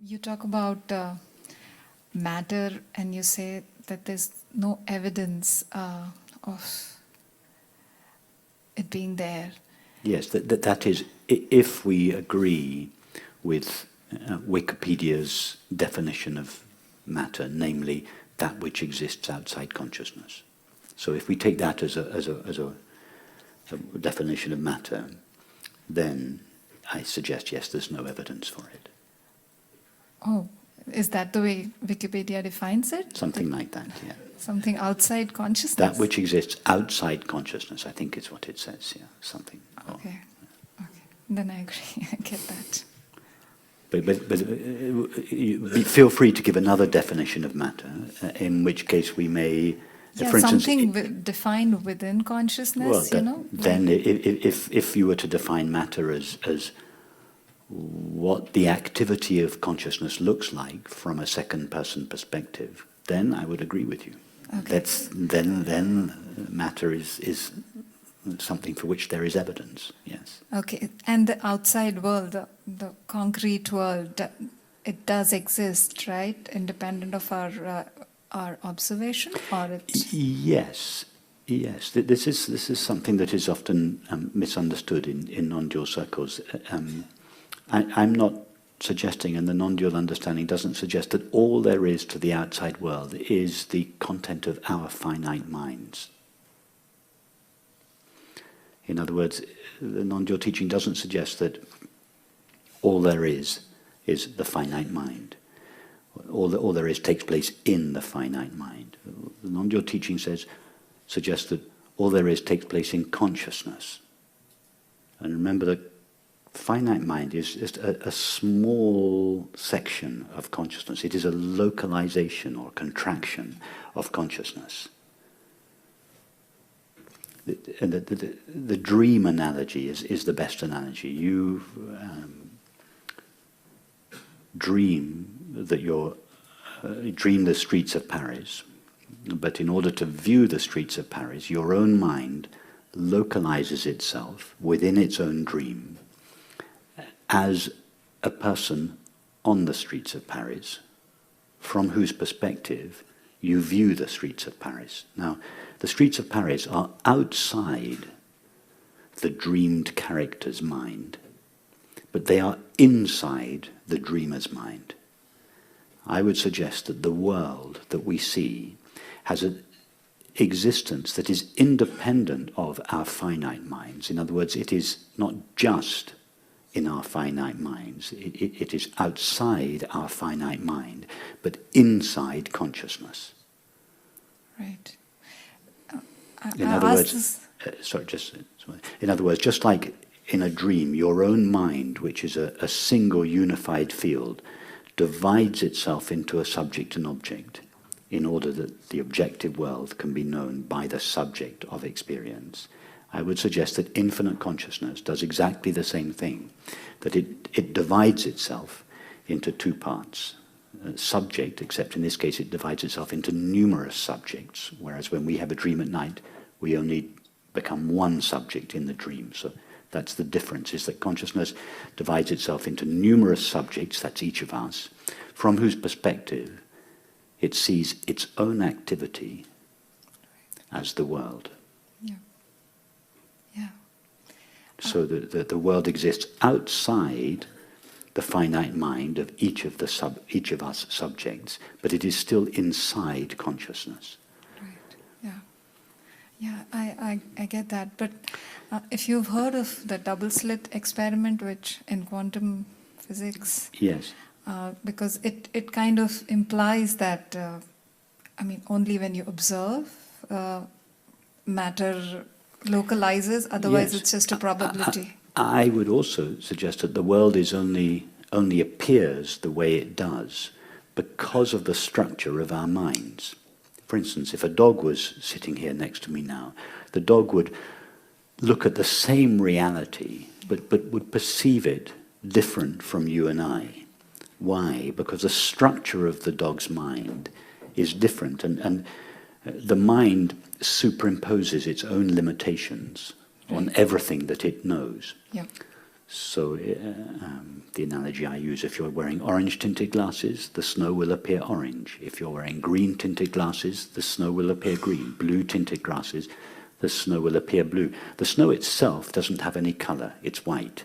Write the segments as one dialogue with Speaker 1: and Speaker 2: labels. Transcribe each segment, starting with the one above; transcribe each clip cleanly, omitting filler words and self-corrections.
Speaker 1: You talk about matter and you say that there's no evidence of it being there.
Speaker 2: Yes, that is, if we agree with Wikipedia's definition of matter, namely that which exists outside consciousness. So if we take that as a definition of matter, then I suggest, yes, there's no evidence for it.
Speaker 1: Oh, is that the way Wikipedia defines it?
Speaker 2: Something like that, yeah.
Speaker 1: Something outside consciousness?
Speaker 2: That which exists outside consciousness, I think is what it says, yeah. Something.
Speaker 1: Okay. Okay. Then I agree. I get that.
Speaker 2: But feel free to give another definition of matter, in which case we may...
Speaker 1: Yeah,
Speaker 2: for instance,
Speaker 1: something defined within consciousness,
Speaker 2: well, then if you were to define matter as what the activity of consciousness looks like from a second-person perspective, then I would agree with you.
Speaker 1: Okay.
Speaker 2: Then matter is something for which there is evidence, yes.
Speaker 1: Okay, and the outside world, the concrete world, it does exist, right? Independent of our observation, or it's...
Speaker 2: Yes. This is something that is often misunderstood in non-dual circles. I'm not suggesting, and the non-dual understanding doesn't suggest, that all there is to the outside world is the content of our finite minds. In other words, the non-dual teaching doesn't suggest that all there is the finite mind. All there is takes place in the finite mind. The non-dual teaching suggests that all there is takes place in consciousness. And remember that finite mind is just a small section of consciousness. It is a localization or contraction of consciousness. The dream analogy is the best analogy. You dream that dream the streets of Paris, but in order to view the streets of Paris, your own mind localizes itself within its own dream as a person on the streets of Paris, from whose perspective you view the streets of Paris. Now, the streets of Paris are outside the dreamed character's mind, but they are inside the dreamer's mind. I would suggest that the world that we see has an existence that is independent of our finite minds. In other words, it is not just in our finite minds. It is outside our finite mind, but inside consciousness.
Speaker 1: Right.
Speaker 2: In other words, just like in a dream, your own mind, which is a single unified field, divides itself into a subject and object in order that the objective world can be known by the subject of experience. I would suggest that infinite consciousness does exactly the same thing, that it divides itself into two parts. Subject, except in this case it divides itself into numerous subjects, whereas when we have a dream at night, we only become one subject in the dream. So that's the difference, is that consciousness divides itself into numerous subjects, that's each of us, from whose perspective it sees its own activity as the world.
Speaker 1: Yeah.
Speaker 2: So the world exists outside the finite mind of each of us subjects, but it is still inside consciousness.
Speaker 1: Right. Yeah. Yeah, I get that. But if you've heard of the double slit experiment, which in quantum physics,
Speaker 2: yes,
Speaker 1: because it kind of implies that only when you observe, matter localizes. Otherwise,
Speaker 2: yes.
Speaker 1: It's just a probability.
Speaker 2: I would also suggest that the world is only appears the way it does because of the structure of our minds. For instance, if a dog was sitting here next to me now, the dog would look at the same reality, but would perceive it different from you and I. Why? Because the structure of the dog's mind is different, and the mind superimposes its own limitations on everything that it knows.
Speaker 1: Yep.
Speaker 2: So the analogy I use, if you're wearing orange-tinted glasses, the snow will appear orange. If you're wearing green-tinted glasses, the snow will appear green. Blue-tinted glasses, the snow will appear blue. The snow itself doesn't have any color, it's white.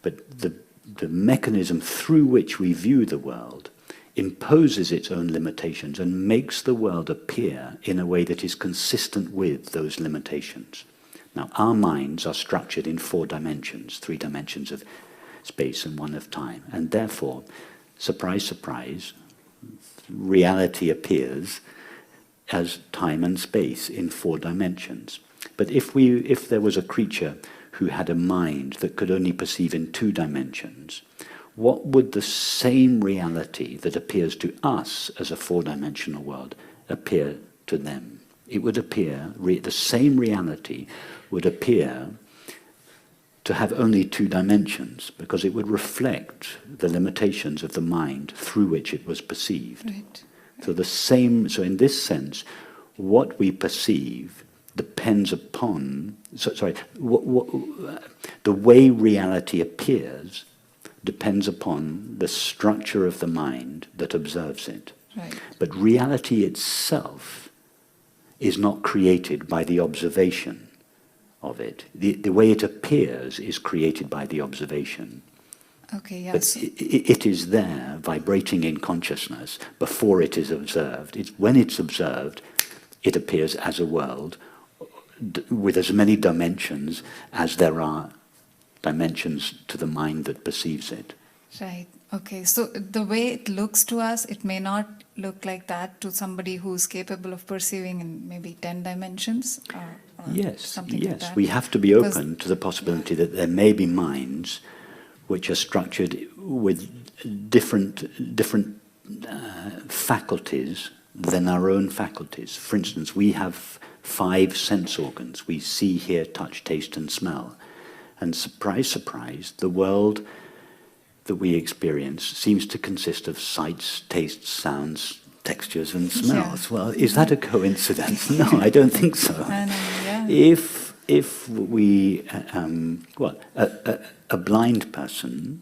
Speaker 2: But the mechanism through which we view the world imposes its own limitations and makes the world appear in a way that is consistent with those limitations. Now, our minds are structured in 4 dimensions, 3 dimensions of space and 1 of time. And therefore, surprise, surprise, reality appears as time and space in 4 dimensions. But if there was a creature who had a mind that could only perceive in 2 dimensions, what would the same reality that appears to us as a 4-dimensional world appear to them? It would appear, the same reality would appear to have only 2 dimensions, because it would reflect the limitations of the mind through which it was perceived.
Speaker 1: Right.
Speaker 2: So in this sense, what we perceive depends upon, the way reality appears depends upon the structure of the mind that observes it.
Speaker 1: Right.
Speaker 2: But reality itself is not created by the observation of it. The way it appears is created by the observation.
Speaker 1: Okay, yes.
Speaker 2: But it is there, vibrating in consciousness, before it is observed. When it's observed, it appears as a world with as many dimensions as there are dimensions to the mind that perceives it.
Speaker 1: Right. Okay. So the way it looks to us, it may not look like that to somebody who's capable of perceiving in maybe 10 dimensions. Or something like that.
Speaker 2: We have to be open to the possibility that there may be minds which are structured with different faculties than our own faculties. For instance, we have 5 sense organs. We see, hear, touch, taste, and smell. And surprise, surprise, the world that we experience seems to consist of sights, tastes, sounds, textures, and smells.
Speaker 1: Yeah.
Speaker 2: Well, is that a coincidence? No, I don't think so. If we, a blind person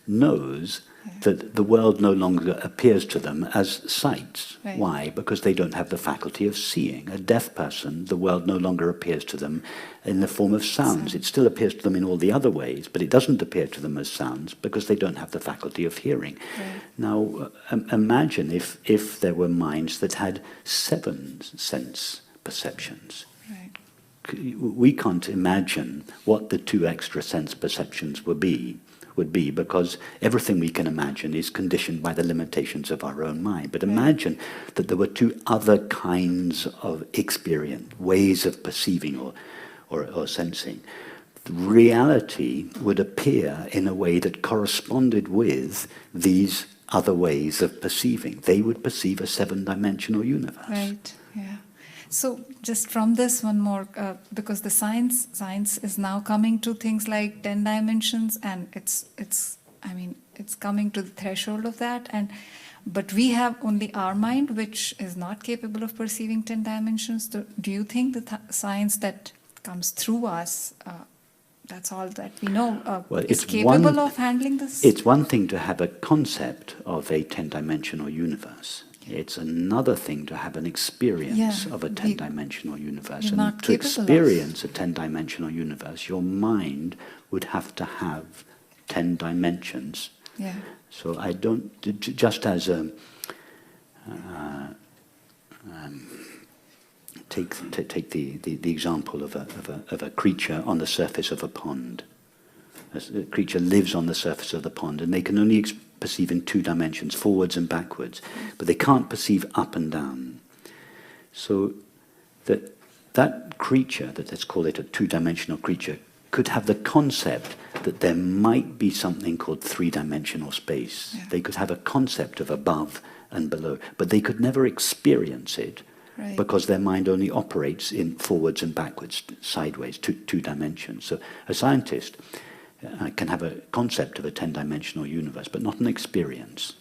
Speaker 2: knows that the world no longer appears to them as sights.
Speaker 1: Right.
Speaker 2: Why? Because they don't have the faculty of seeing. A deaf person, the world no longer appears to them in the form of sounds. It still appears to them in all the other ways, but it doesn't appear to them as sounds because they don't have the faculty of hearing.
Speaker 1: Right.
Speaker 2: Now, imagine if there were minds that had 7 sense perceptions.
Speaker 1: Right.
Speaker 2: We can't imagine what the 2 extra sense perceptions would be, because everything we can imagine is conditioned by the limitations of our own mind. But imagine that there were 2 other kinds of experience, ways of perceiving or sensing. Reality would appear in a way that corresponded with these other ways of perceiving. They would perceive a 7-dimensional universe.
Speaker 1: Right, yeah. So just from this one more, because the science is now coming to things like 10 dimensions, and it's coming to the threshold of that, but we have only our mind, which is not capable of perceiving 10 dimensions. Do you think the science that comes through us, that's all that we know, is capable of handling this?
Speaker 2: It's one thing to have a concept of a 10-dimensional universe. It's another thing to have an experience of a 10-dimensional universe. And to experience a 10-dimensional universe, your mind would have to have 10 dimensions.
Speaker 1: Yeah.
Speaker 2: So I don't, just as take the example of a creature on the surface of a pond. A creature lives on the surface of the pond, and they can only perceive in 2 dimensions, forwards and backwards, but they can't perceive up and down. So that creature, let's call it a 2-dimensional creature, could have the concept that there might be something called 3-dimensional space. Yeah. They could have a concept of above and below, but they could never experience it. Right. Because their mind only operates in forwards and backwards, sideways, 2 dimensions. So a scientist can have a concept of a 10-dimensional universe, but not an experience.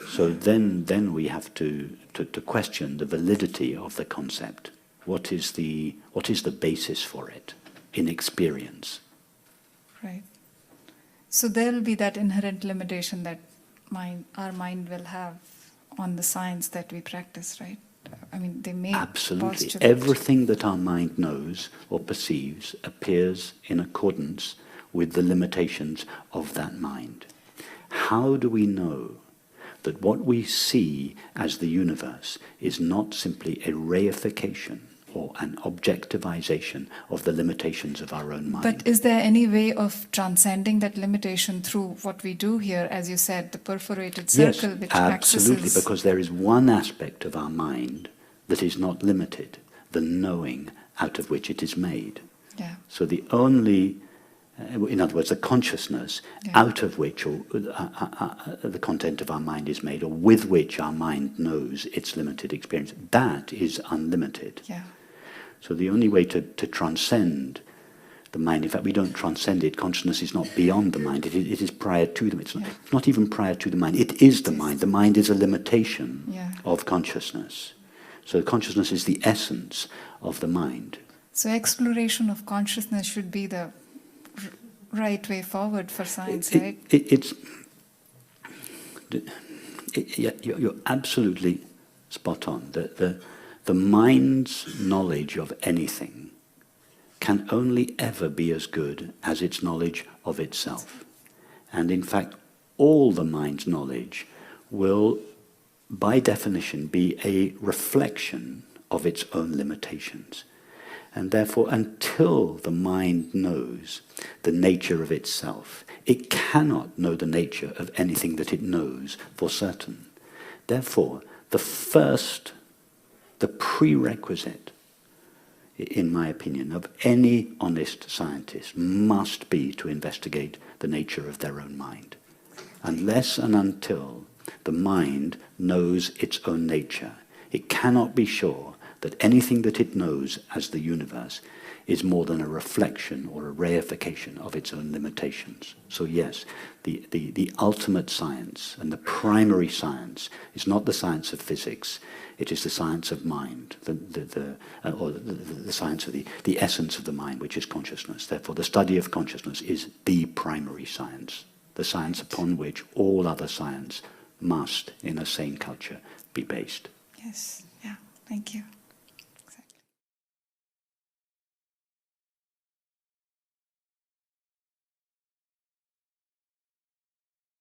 Speaker 2: So then we have to question the validity of the concept. What is the basis for it in experience?
Speaker 1: Right. So there will be that inherent limitation that our mind will have on the science that we practice, right? I mean, they may
Speaker 2: Absolutely.
Speaker 1: postulate.
Speaker 2: Everything that our mind knows or perceives appears in accordance with the limitations of that mind. How do we know that what we see as the universe is not simply a reification or an objectivization of the limitations of our own mind?
Speaker 1: But is there any way of transcending that limitation through what we do here, as you said, the perforated circle,
Speaker 2: yes,
Speaker 1: which
Speaker 2: absolutely,
Speaker 1: accesses...
Speaker 2: because there is one aspect of our mind that is not limited, the knowing out of which it is made.
Speaker 1: Yeah.
Speaker 2: So the only, in other words, the consciousness out of which the content of our mind is made, or with which our mind knows its limited experience, that is unlimited.
Speaker 1: Yeah.
Speaker 2: So the only way to transcend the mind, in fact, we don't transcend it. Consciousness is not beyond the mind. It is prior to them. It's not even prior to the mind. It is the mind. The mind is a limitation of consciousness. So consciousness is the essence of the mind.
Speaker 1: So exploration of consciousness should be the right way forward for science, right?
Speaker 2: You're absolutely spot on. The mind's knowledge of anything can only ever be as good as its knowledge of itself. And in fact, all the mind's knowledge will, by definition, be a reflection of its own limitations. And therefore, until the mind knows the nature of itself, it cannot know the nature of anything that it knows for certain. Therefore, the prerequisite, in my opinion, of any honest scientist must be to investigate the nature of their own mind. Unless and until the mind knows its own nature, it cannot be sure that anything that it knows as the universe is more than a reflection or a reification of its own limitations. So yes, the ultimate science and the primary science is not the science of physics, it is the science of mind, the science of the essence of the mind, which is consciousness. Therefore, the study of consciousness is the primary science, the science upon which all other science must, in a sane culture, be based.
Speaker 1: Yes, yeah, thank you.